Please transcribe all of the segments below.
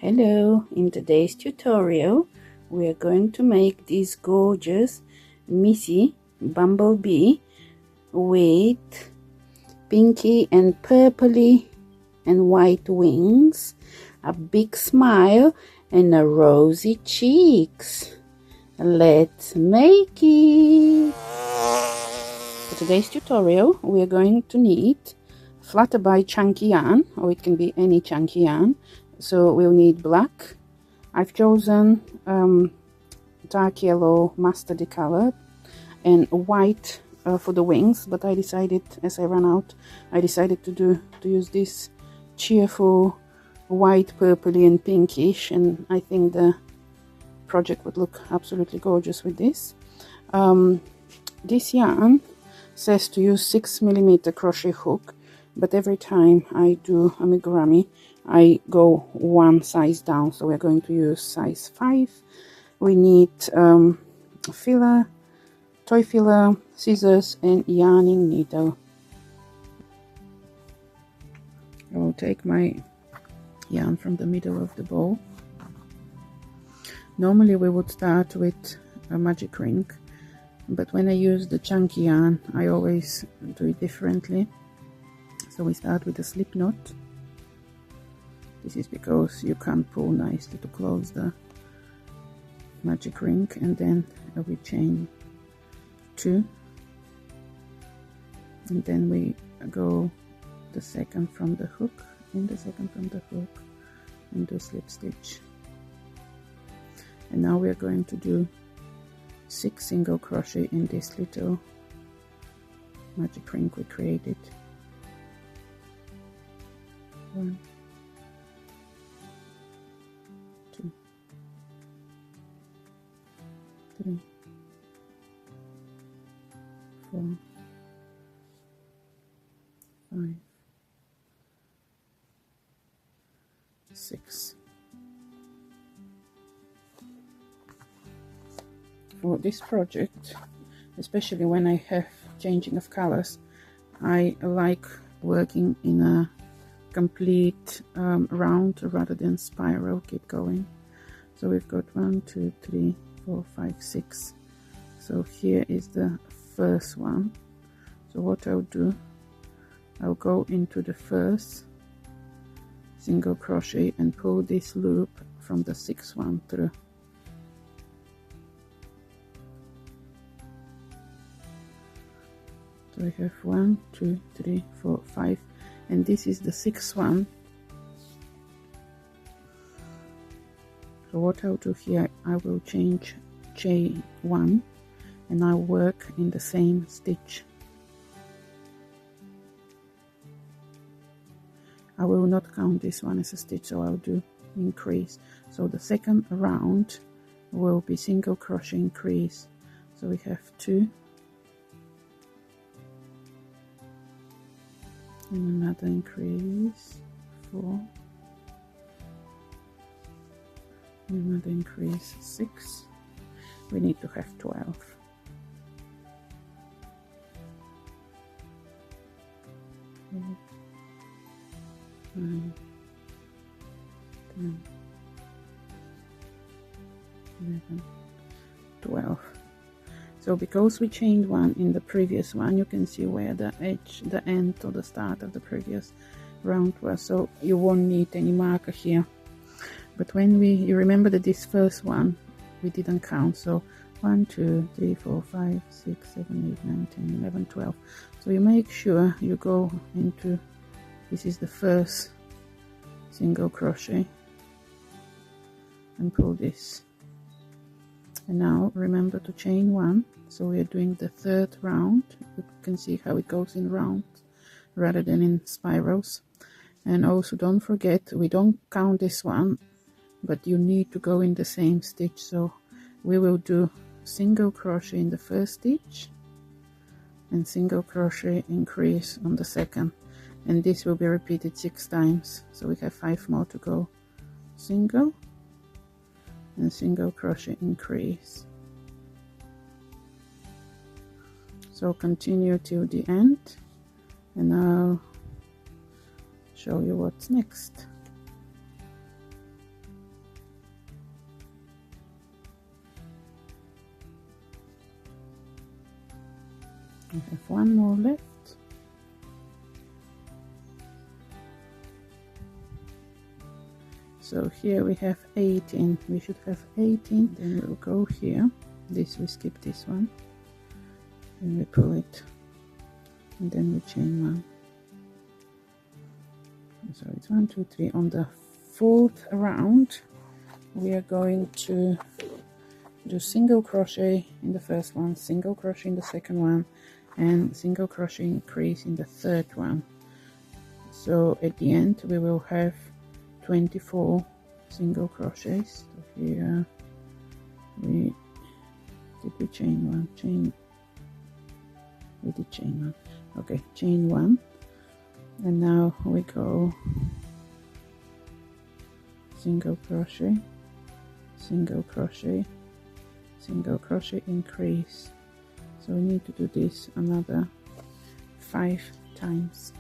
Hello, in today's tutorial we are going to make this gorgeous Missy bumblebee with pinky and purpley and white wings, a big smile and a rosy cheeks. Let's make it! For today's tutorial we are going to need Flutterby chunky yarn, or it can be any chunky yarn. So we'll need black. I've chosen dark yellow mustardy color and white for the wings, but I decided, as I ran out, I decided to use this cheerful white, purpley and pinkish, and I think the project would look absolutely gorgeous with this. This yarn says to use 6mm crochet hook, but every time I do amigurumi I go one size down, so we're going to use size 5. We need filler, toy filler, scissors and yarning needle. I will take my yarn from the middle of the bowl. Normally we would start with a magic ring, but when I use the chunky yarn I always do it differently. So we start with a slip knot. This is because you can't pull nicely to close the magic ring, and then we chain 2, and then we go the second from the hook and the second from the hook and do slip stitch. And now we are going to do 6 single crochet in this little magic ring we created. 1, 2, 3, 4, 5, 6. For this project, especially when I have changing of colors, I like working in a complete round rather than spiral. Keep going. So we've got 1, 2, 3, 4, 5, 6. So here is the first one. So what I'll do, I'll go into the first single crochet and pull this loop from the 6th one through. So I have 1, 2, 3, 4, 5, and this is the 6th one. So what I'll do here, I will change J1 and I'll work in the same stitch. I will not count this one as a stitch, so I'll do increase. So the second round will be single crochet increase. So we have 2 and another increase, 4, and another increase, 6. We need to have 12. 8, 9, 10, 11, 12. So because we chained 1 in the previous one, you can see where the edge, the end or the start of the previous round was, so you won't need any marker here. But when you remember that this first one we didn't count, so 1, 2, 3, 4, 5, 6, 7, 8, 9, 10, 11, 12. So you make sure you go into, this is the first single crochet, and pull this. And now remember to chain 1. So we are doing the 3rd round. You can see how it goes in rounds rather than in spirals. And also don't forget, we don't count this one, but you need to go in the same stitch. So we will do single crochet in the first stitch and single crochet increase on the second, and this will be repeated 6 times. So we have 5 more to go. Single and single crochet increase. So continue till the end, and I'll show you what's next. I have one more left. So here we have 18. We should have 18. Then we'll go here. This, we skip this one. And we pull it. And then we chain 1. So it's 1, 2, 3. On the 4th round, we are going to do single crochet in the first one, single crochet in the second one, and single crochet increase in the third one. So at the end we will have 24 single crochets. So here we chain 1, we did chain 1. Okay, chain 1, and now we go single crochet, single crochet, single crochet increase. So we need to do this another 5 times.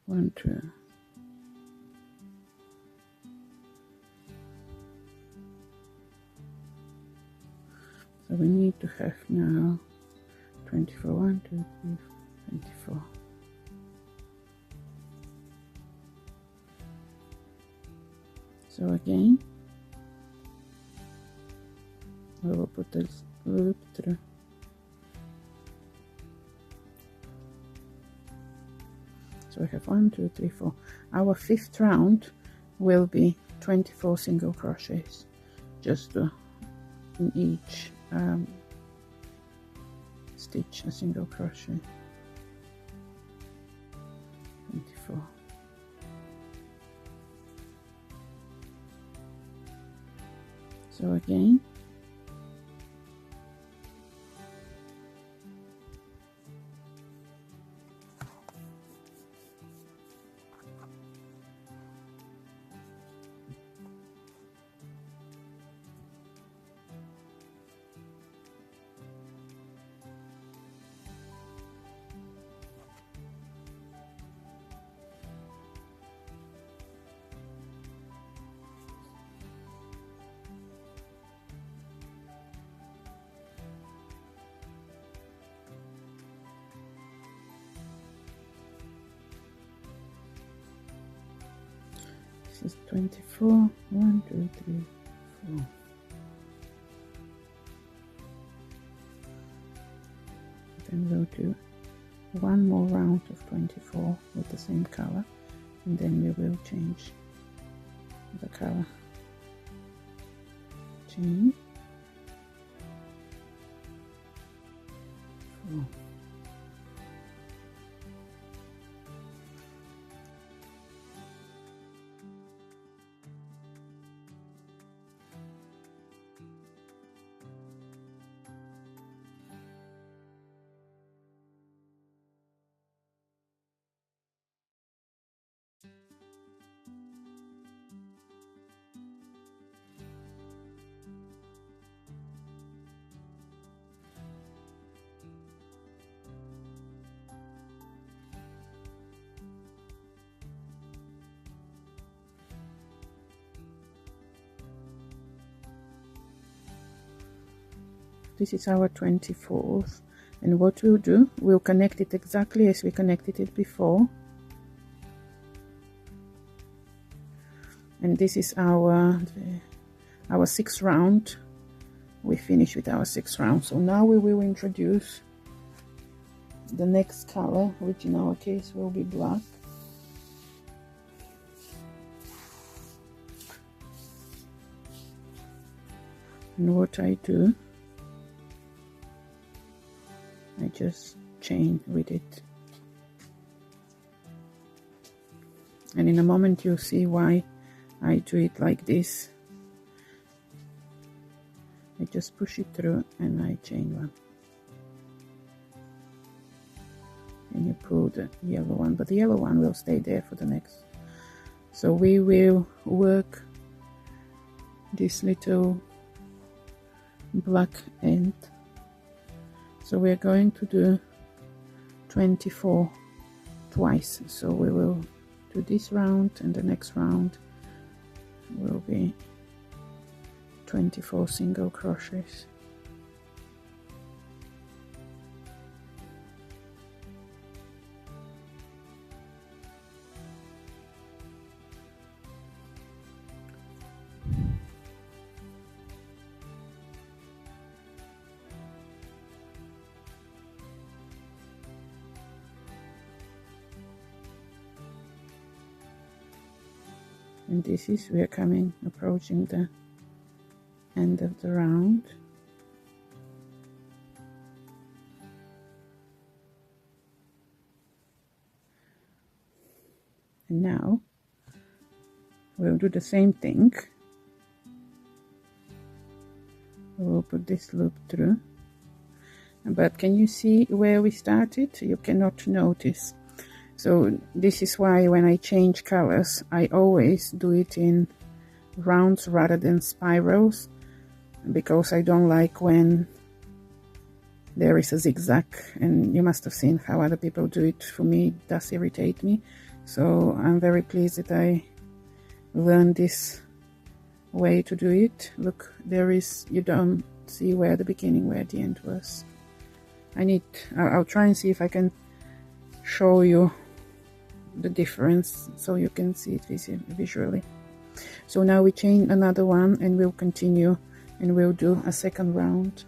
One, two. So we need to have now 24. 1, 2, 3, 24. So again, we will put this loop through. So we have 1, 2, 3, 4. Our 5th round will be 24 single crochets, just in each stitch a single crochet. 24. So again, this is 24. 1, 2, 3, 4. Then we'll do one more round of 24 with the same color, and then we will change the color. Chain 4. This is our 24th, and what we'll do, we'll connect it exactly as we connected it before, and this is our 6th round. We finish with our 6th round. So now we will introduce the next color, which in our case will be black. And what I do, I just chain with it, and in a moment you'll see why I do it like this. I just push it through and I chain one, and you pull the yellow one, but the yellow one will stay there for the next. So we will work this little black end. So we're going to do 24 twice. So we will do this round, and the next round will be 24 single crochets. And this is, we are approaching the end of the round. And now we'll do the same thing. We'll put this loop through. But can you see where we started? You cannot notice. So this is why when I change colors, I always do it in rounds rather than spirals, because I don't like when there is a zigzag, and you must have seen how other people do it. For me, it does irritate me. So I'm very pleased that I learned this way to do it. Look, there is, you don't see where the beginning, where the end was. I'll try and see if I can show you the difference so you can see it visually. So now we chain another one, and we'll continue, and we'll do a second round.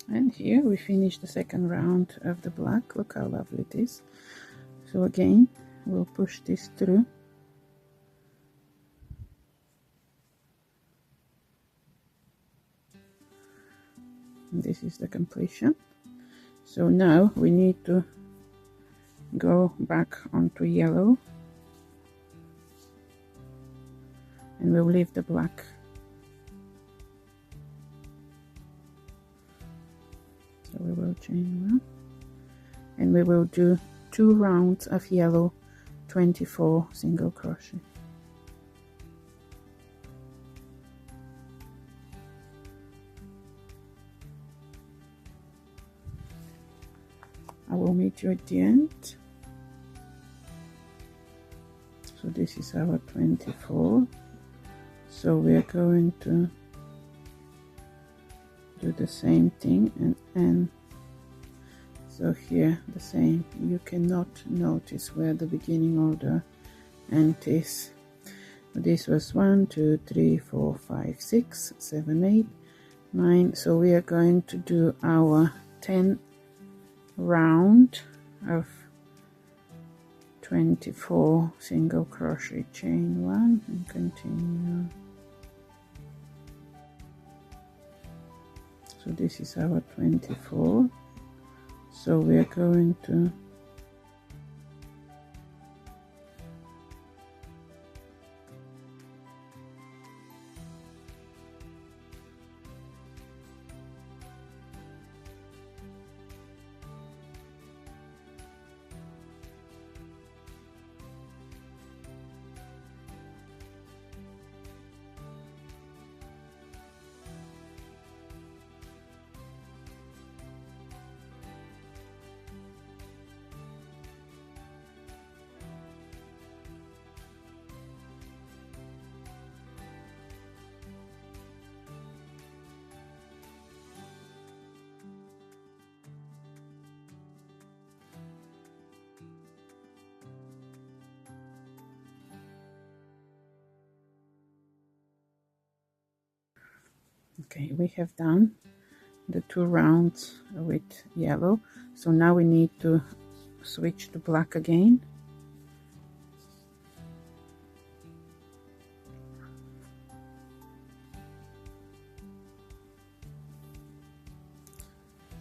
And here we finish the second round of the black. Look how lovely it is. So again, we'll push this through. And this is the completion. So now we need to go back onto yellow, and we'll leave the black. So we will chain one, and we will do 2 rounds of yellow, 24 single crochet. I will meet you at the end. So this is our 24. So we are going to do the same thing, and so here the same. You cannot notice where the beginning or the end is. This was 1 2 3 4 5 6 7 8 9. So we are going to do our 10 round of 24 single crochet, chain 1 and continue. So this is our 24. So we are going to Okay, we have done the 2 rounds with yellow, so now we need to switch to black again.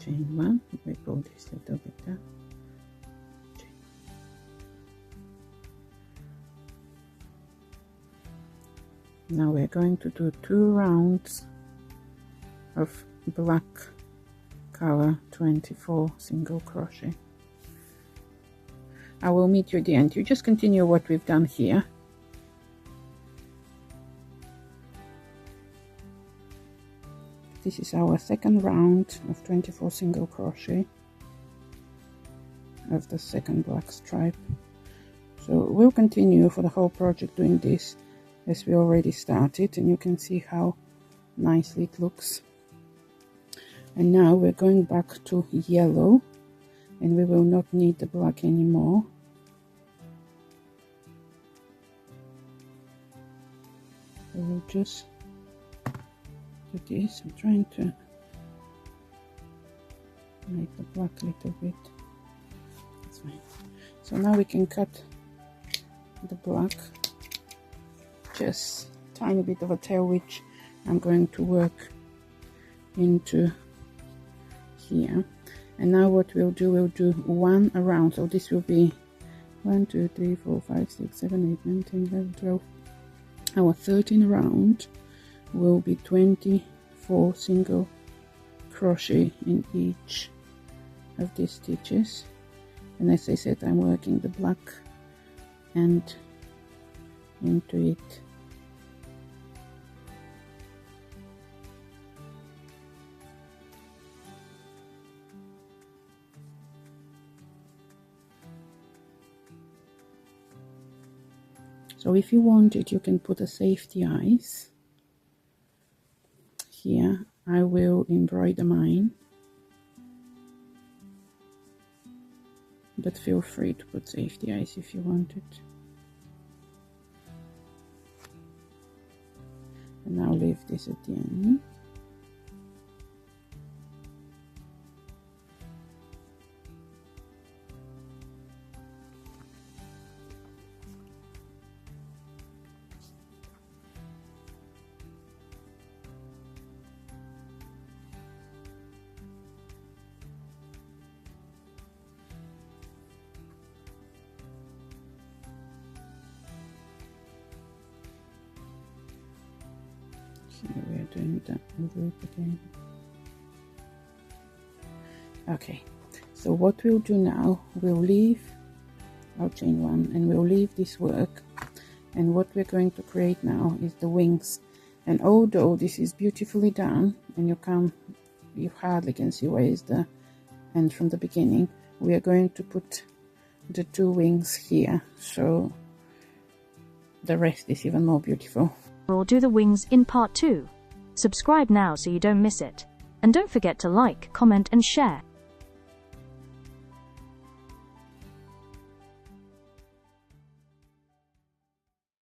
Chain 1, we pull this little bit down. Now we're going to do 2 rounds of black color 24 single crochet. I will meet you at the end. You just continue what we've done here. This is our second round of 24 single crochet of the second black stripe. So we'll continue for the whole project doing this, as we already started, and you can see how nicely it looks. And now we're going back to yellow, and we will not need the black anymore. So we'll just do this. I'm trying to make the black a little bit. That's fine. So now we can cut the black, just tiny bit of a tail, which I'm going to work into here. And now what we'll do 1 around. So this will be 1, 2, 3, 4, 5, 6, 7, 8, 9, 10, 11, 12. Our 13 round will be 24 single crochet in each of these stitches. And as I said, I'm working the black end into it. So if you want it, you can put a safety eyes. Here I will embroider mine, but feel free to put safety eyes if you want it. And I'll leave this at the end. We are doing that loop again. Okay, so what we'll do now, we'll leave our chain 1 and we'll leave this work, and what we're going to create now is the wings. And although this is beautifully done and you hardly can see where is the end from the beginning, we are going to put the 2 wings here, so the rest is even more beautiful. We'll do the wings in part 2. Subscribe now so you don't miss it. And don't forget to like, comment and share.